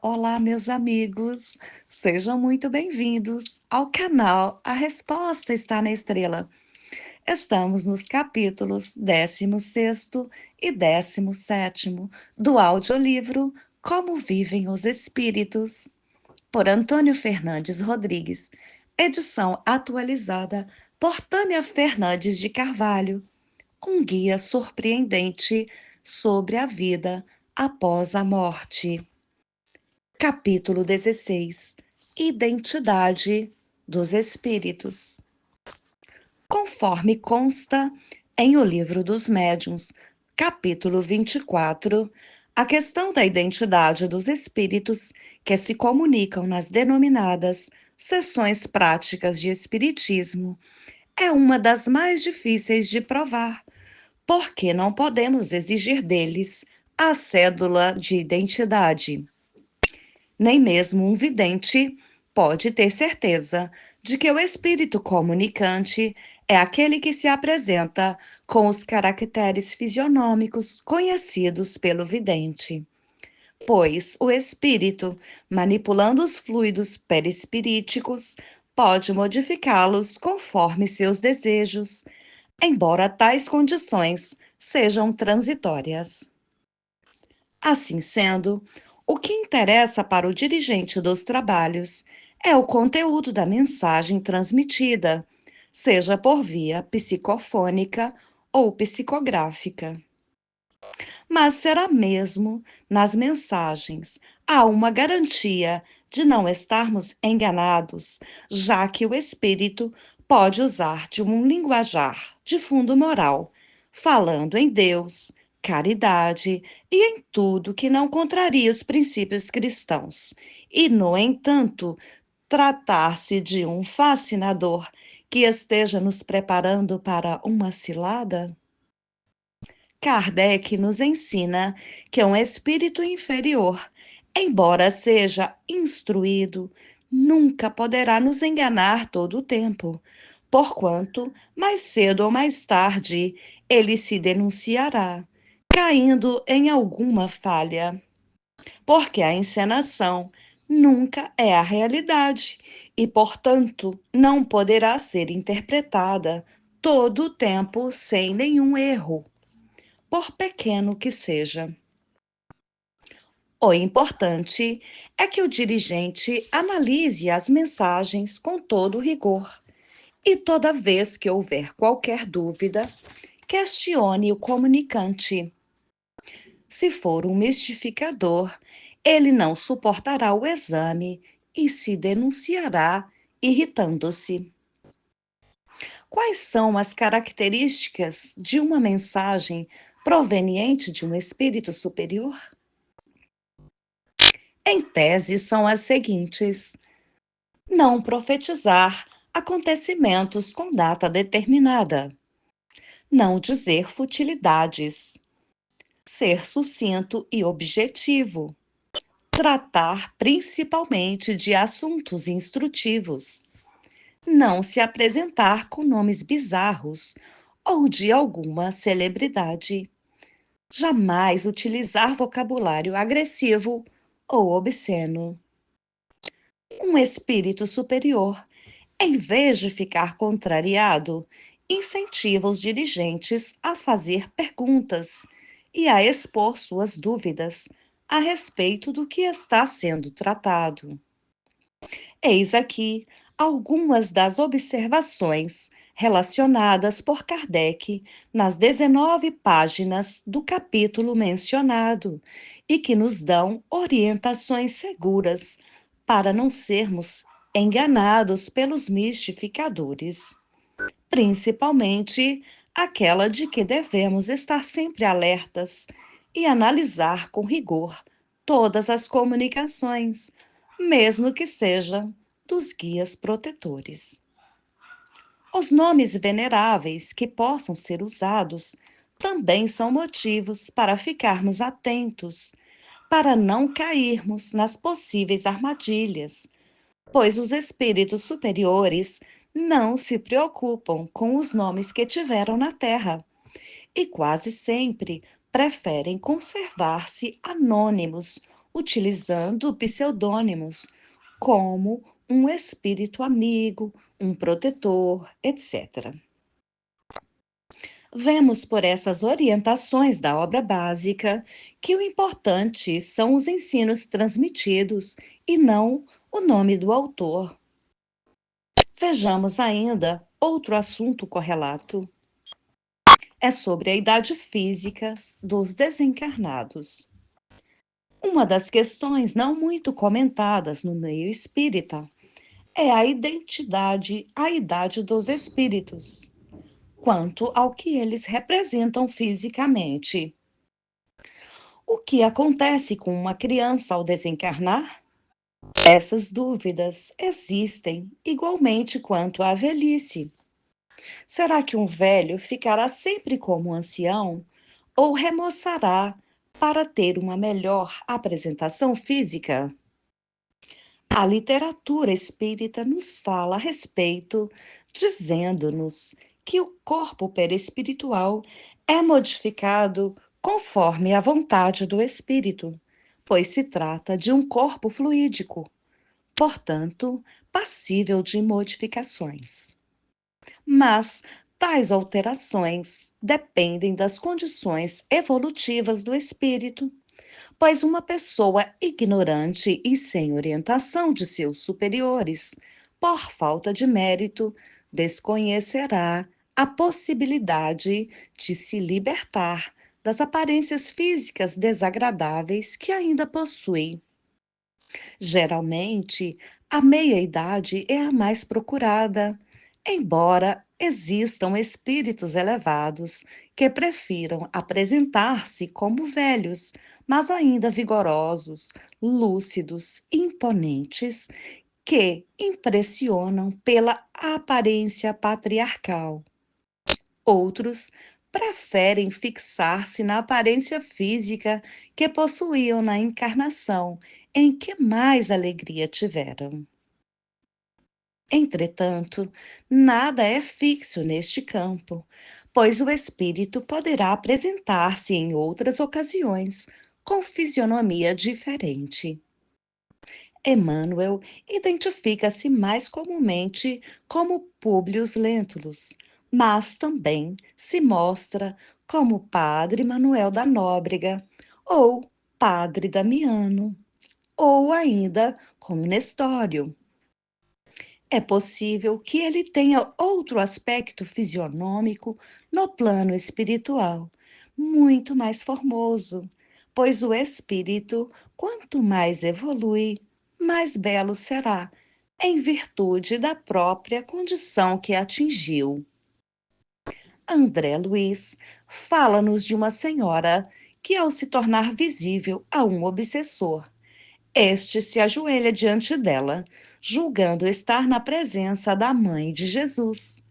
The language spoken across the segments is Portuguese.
Olá, meus amigos, sejam muito bem-vindos ao canal A Resposta Está na Estrela. Estamos nos capítulos 16º e 17º do audiolivro Como Vivem os Espíritos, por Antônio Fernandes Rodrigues, edição atualizada por Tânia Fernandes de Carvalho, um guia surpreendente sobre a vida após a morte. Capítulo 16. Identidade dos Espíritos. Conforme consta em O Livro dos Médiuns, capítulo 24, a questão da identidade dos espíritos que se comunicam nas denominadas sessões práticas de espiritismo é uma das mais difíceis de provar, porque não podemos exigir deles a cédula de identidade. Nem mesmo um vidente pode ter certeza de que o espírito comunicante é aquele que se apresenta com os caracteres fisionômicos conhecidos pelo vidente, pois o espírito, manipulando os fluidos perispiríticos, pode modificá-los conforme seus desejos, embora tais condições sejam transitórias. Assim sendo, o que interessa para o dirigente dos trabalhos é o conteúdo da mensagem transmitida, seja por via psicofônica ou psicográfica. Mas será mesmo nas mensagens há uma garantia de não estarmos enganados, já que o espírito pode usar de um linguajar de fundo moral, falando em Deus, caridade e em tudo que não contraria os princípios cristãos. E, no entanto, tratar-se de um fascinador que esteja nos preparando para uma cilada? Kardec nos ensina que um espírito inferior, embora seja instruído, nunca poderá nos enganar todo o tempo, porquanto, mais cedo ou mais tarde, ele se denunciará, caindo em alguma falha, porque a encenação nunca é a realidade e, portanto, não poderá ser interpretada todo o tempo sem nenhum erro, por pequeno que seja. O importante é que o dirigente analise as mensagens com todo rigor e, toda vez que houver qualquer dúvida, questione o comunicante. Se for um mistificador, ele não suportará o exame e se denunciará, irritando-se. Quais são as características de uma mensagem proveniente de um espírito superior? Em tese, são as seguintes: não profetizar acontecimentos com data determinada, não dizer futilidades, ser sucinto e objetivo, tratar principalmente de assuntos instrutivos, não se apresentar com nomes bizarros ou de alguma celebridade, jamais utilizar vocabulário agressivo ou obsceno. Um espírito superior, em vez de ficar contrariado, incentiva os dirigentes a fazer perguntas e a expor suas dúvidas a respeito do que está sendo tratado. Eis aqui algumas das observações relacionadas por Kardec nas 19 páginas do capítulo mencionado e que nos dão orientações seguras para não sermos enganados pelos mistificadores, principalmente aquela de que devemos estar sempre alertas e analisar com rigor todas as comunicações, mesmo que sejam dos guias protetores. Os nomes veneráveis que possam ser usados também são motivos para ficarmos atentos, para não cairmos nas possíveis armadilhas, pois os espíritos superiores não se preocupam com os nomes que tiveram na Terra e quase sempre preferem conservar-se anônimos utilizando pseudônimos como um espírito amigo, um protetor, etc. Vemos por essas orientações da obra básica que o importante são os ensinos transmitidos e não o nome do autor. Vejamos ainda outro assunto correlato. É sobre a idade física dos desencarnados. Uma das questões não muito comentadas no meio espírita é a idade dos espíritos, quanto ao que eles representam fisicamente. O que acontece com uma criança ao desencarnar? Essas dúvidas existem igualmente quanto à velhice. Será que um velho ficará sempre como ancião ou remoçará para ter uma melhor apresentação física? A literatura espírita nos fala a respeito, dizendo-nos que o corpo perispiritual é modificado conforme a vontade do espírito, pois se trata de um corpo fluídico, portanto, passível de modificações. Mas tais alterações dependem das condições evolutivas do espírito, pois uma pessoa ignorante e sem orientação de seus superiores, por falta de mérito, desconhecerá a possibilidade de se libertar das aparências físicas desagradáveis que ainda possui. Geralmente, a meia-idade é a mais procurada, embora existam espíritos elevados que prefiram apresentar-se como velhos, mas ainda vigorosos, lúcidos, imponentes, que impressionam pela aparência patriarcal. Outros preferem fixar-se na aparência física que possuíam na encarnação em que mais alegria tiveram. Entretanto, nada é fixo neste campo, pois o espírito poderá apresentar-se em outras ocasiões com fisionomia diferente. Emmanuel identifica-se mais comumente como Públio Lentulus, mas também se mostra como Padre Manuel da Nóbrega, ou Padre Damiano, ou ainda como Nestório. É possível que ele tenha outro aspecto fisionômico no plano espiritual, muito mais formoso, pois o espírito, quanto mais evolui, mais belo será, em virtude da própria condição que atingiu. André Luiz fala-nos de uma senhora que, ao se tornar visível a um obsessor, este se ajoelha diante dela, julgando estar na presença da mãe de Jesus.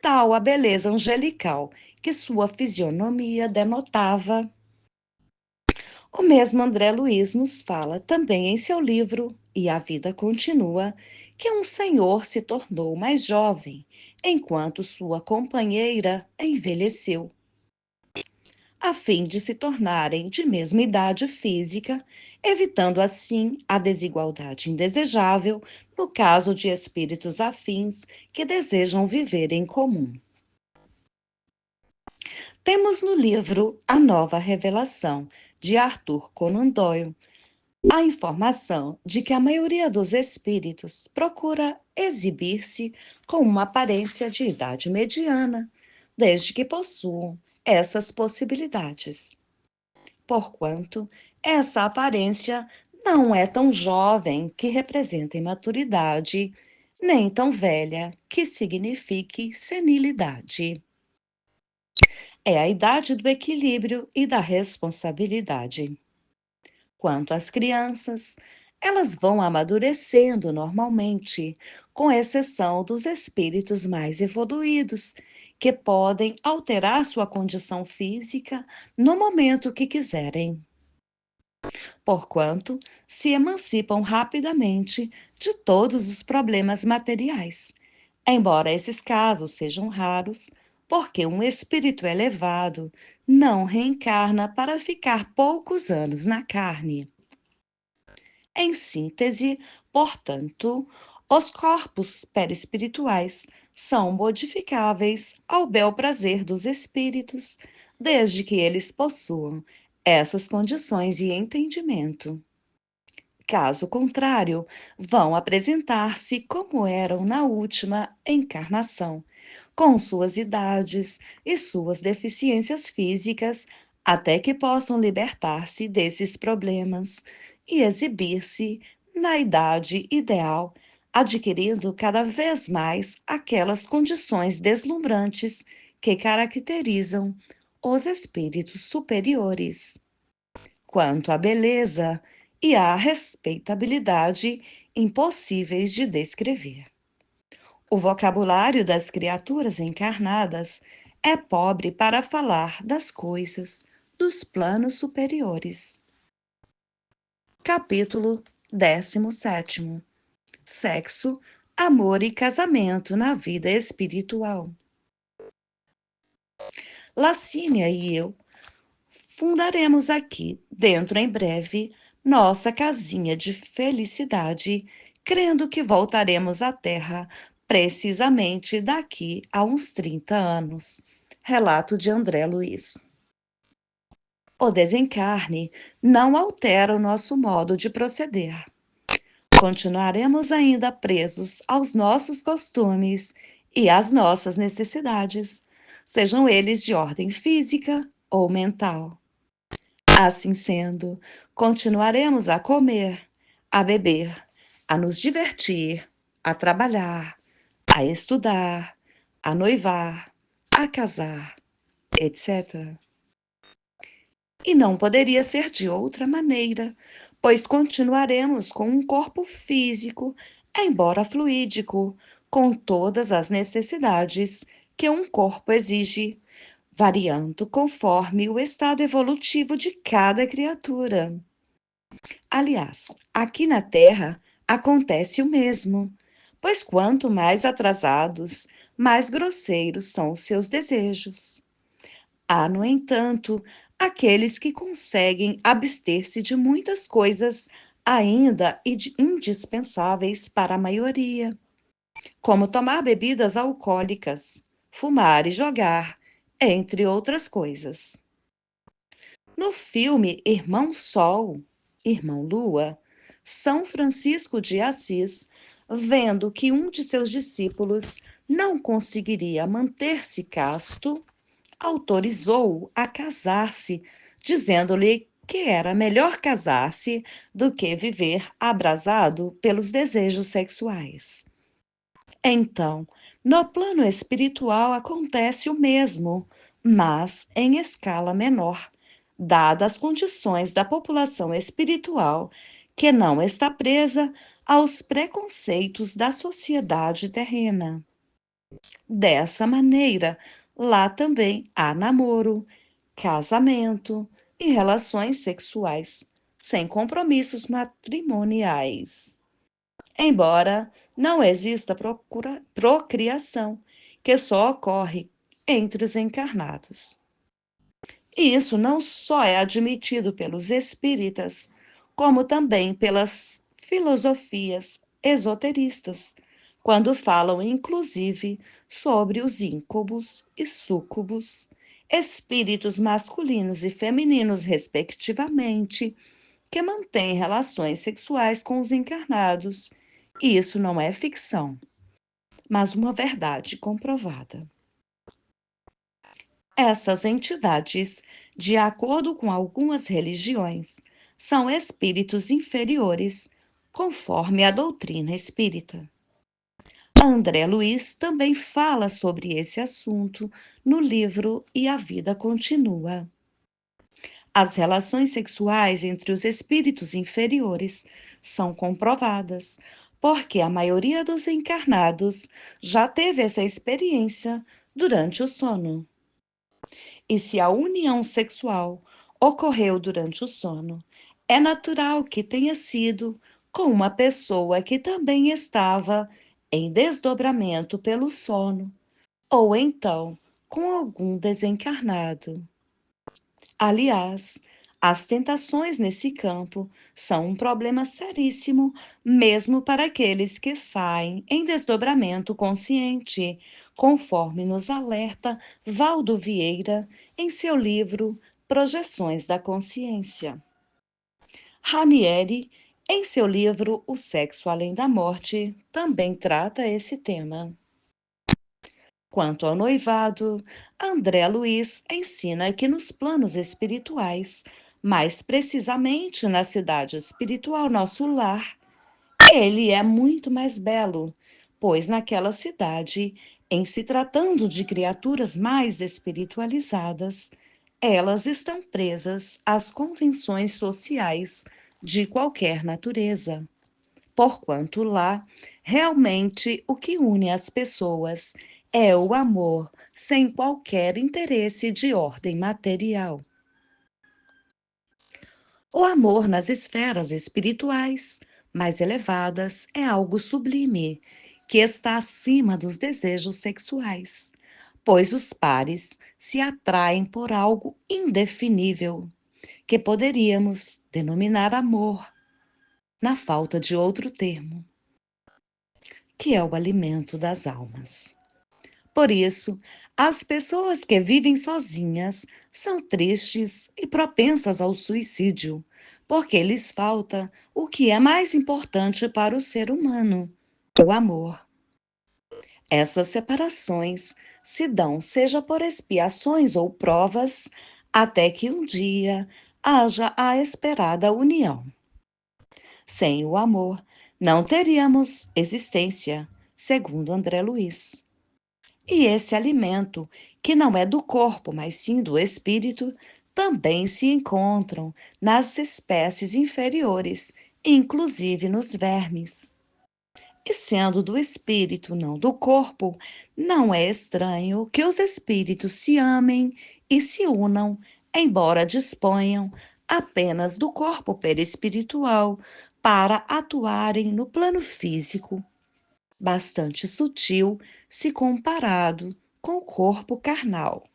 Tal a beleza angelical que sua fisionomia denotava. O mesmo André Luiz nos fala também em seu livro E a Vida Continua, que um senhor se tornou mais jovem, enquanto sua companheira envelheceu, a fim de se tornarem de mesma idade física, evitando assim a desigualdade indesejável no caso de espíritos afins que desejam viver em comum. Temos no livro A Nova Revelação, de Arthur Conan Doyle, a informação de que a maioria dos espíritos procura exibir-se com uma aparência de idade mediana, desde que possuam essas possibilidades, porquanto essa aparência não é tão jovem que representa imaturidade, nem tão velha que signifique senilidade. É a idade do equilíbrio e da responsabilidade. Quanto às crianças, elas vão amadurecendo normalmente, com exceção dos espíritos mais evoluídos, que podem alterar sua condição física no momento que quiserem, porquanto se emancipam rapidamente de todos os problemas materiais, embora esses casos sejam raros, porque um espírito elevado não reencarna para ficar poucos anos na carne. Em síntese, portanto, os corpos perispirituais são modificáveis ao bel prazer dos espíritos, desde que eles possuam essas condições e entendimento. Caso contrário, vão apresentar-se como eram na última encarnação, com suas idades e suas deficiências físicas, até que possam libertar-se desses problemas e exibir-se na idade ideal, adquirindo cada vez mais aquelas condições deslumbrantes que caracterizam os espíritos superiores. Quanto à beleza e à respeitabilidade impossíveis de descrever. O vocabulário das criaturas encarnadas é pobre para falar das coisas dos planos superiores. Capítulo 17. Sexo, amor e casamento na vida espiritual. Lacínia e eu fundaremos aqui, dentro em breve, nossa casinha de felicidade, crendo que voltaremos à Terra precisamente daqui a uns 30 anos. Relato de André Luiz. O desencarne não altera o nosso modo de proceder. Continuaremos ainda presos aos nossos costumes e às nossas necessidades, sejam eles de ordem física ou mental. Assim sendo, continuaremos a comer, a beber, a nos divertir, a trabalhar, a estudar, a noivar, a casar, etc. E não poderia ser de outra maneira, pois continuaremos com um corpo físico, embora fluídico, com todas as necessidades que um corpo exige, variando conforme o estado evolutivo de cada criatura. Aliás, aqui na Terra acontece o mesmo, pois quanto mais atrasados, mais grosseiros são os seus desejos. Há, no entanto, aqueles que conseguem abster-se de muitas coisas ainda indispensáveis para a maioria, como tomar bebidas alcoólicas, fumar e jogar, entre outras coisas. No filme Irmão Sol, Irmão Lua, São Francisco de Assis, vendo que um de seus discípulos não conseguiria manter-se casto, autorizou-o a casar-se, dizendo-lhe que era melhor casar-se do que viver abrasado pelos desejos sexuais. Então, no plano espiritual acontece o mesmo, mas em escala menor, dadas as condições da população espiritual que não está presa aos preconceitos da sociedade terrena. Dessa maneira, lá também há namoro, casamento e relações sexuais, sem compromissos matrimoniais. Embora não exista procriação, que só ocorre entre os encarnados. E isso não só é admitido pelos espíritas, como também pelas filosofias esoteristas, quando falam inclusive sobre os íncubos e súcubos, espíritos masculinos e femininos, respectivamente, que mantêm relações sexuais com os encarnados. E isso não é ficção, mas uma verdade comprovada. Essas entidades, de acordo com algumas religiões, são espíritos inferiores, conforme a doutrina espírita. André Luiz também fala sobre esse assunto no livro E a Vida Continua. As relações sexuais entre os espíritos inferiores são comprovadas, porque a maioria dos encarnados já teve essa experiência durante o sono. E se a união sexual ocorreu durante o sono, é natural que tenha sido com uma pessoa que também estava em desdobramento pelo sono, ou então com algum desencarnado. Aliás, As tentações nesse campo são um problema seríssimo, mesmo para aqueles que saem em desdobramento consciente, conforme nos alerta Valdo Vieira em seu livro Projeções da Consciência. Ranieri, em seu livro O Sexo Além da Morte, também trata esse tema. Quanto ao noivado, André Luiz ensina que nos planos espirituais, mais precisamente na cidade espiritual Nosso Lar, ele é muito mais belo, pois naquela cidade, em se tratando de criaturas mais espiritualizadas, elas estão presas às convenções sociais de qualquer natureza, porquanto lá, realmente o que une as pessoas é o amor, sem qualquer interesse de ordem material. O amor nas esferas espirituais mais elevadas é algo sublime, que está acima dos desejos sexuais, pois os pares se atraem por algo indefinível, que poderíamos denominar amor, na falta de outro termo, que é o alimento das almas. Por isso, as pessoas que vivem sozinhas são tristes e propensas ao suicídio, porque lhes falta o que é mais importante para o ser humano: o amor. Essas separações se dão, seja por expiações ou provas, até que um dia haja a esperada união. Sem o amor, não teríamos existência, segundo André Luiz. E esse alimento, que não é do corpo, mas sim do espírito, também se encontram nas espécies inferiores, inclusive nos vermes. E sendo do espírito, não do corpo, não é estranho que os espíritos se amem e se unam, embora disponham apenas do corpo perispiritual para atuarem no plano físico, bastante sutil se comparado com o corpo carnal.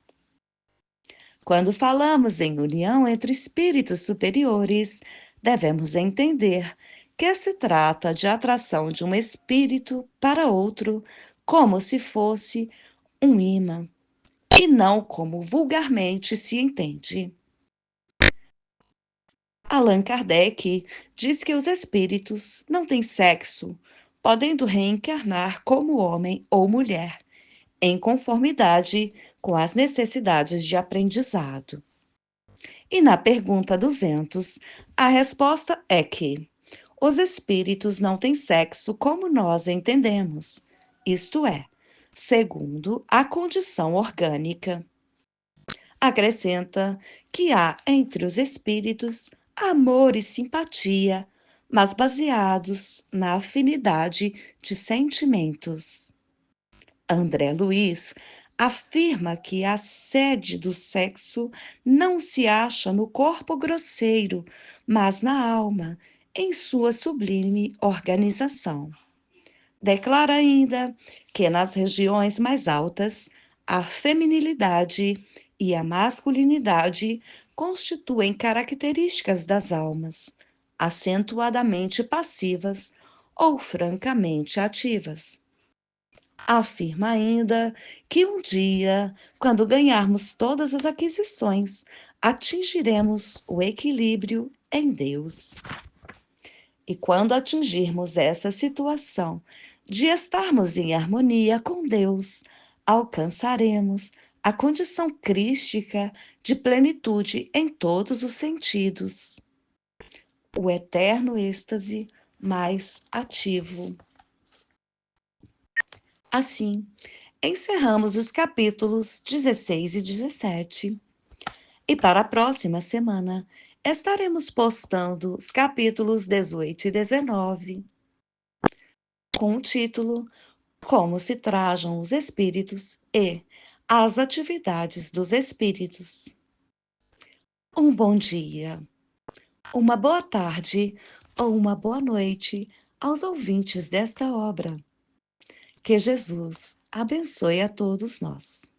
Quando falamos em união entre espíritos superiores, devemos entender que se trata de atração de um espírito para outro, como se fosse um imã, e não como vulgarmente se entende. Allan Kardec diz que os espíritos não têm sexo, podendo reencarnar como homem ou mulher, em conformidade com as necessidades de aprendizado. E na pergunta 200, a resposta é que os espíritos não têm sexo como nós entendemos, isto é, segundo a condição orgânica. Acrescenta que há entre os espíritos amor e simpatia, mas baseados na afinidade de sentimentos. André Luiz afirma que a sede do sexo não se acha no corpo grosseiro, mas na alma, em sua sublime organização. Declara ainda que nas regiões mais altas, a feminilidade e a masculinidade constituem características das almas, acentuadamente passivas ou francamente ativas. Afirma ainda que um dia, quando ganharmos todas as aquisições, atingiremos o equilíbrio em Deus. E quando atingirmos essa situação de estarmos em harmonia com Deus, alcançaremos a condição crística de plenitude em todos os sentidos, o eterno êxtase mais ativo. Assim, encerramos os capítulos 16 e 17. E para a próxima semana, estaremos postando os capítulos 18 e 19, com o título Como se trajam os espíritos e as atividades dos espíritos. Um bom dia, uma boa tarde ou uma boa noite aos ouvintes desta obra. Que Jesus abençoe a todos nós.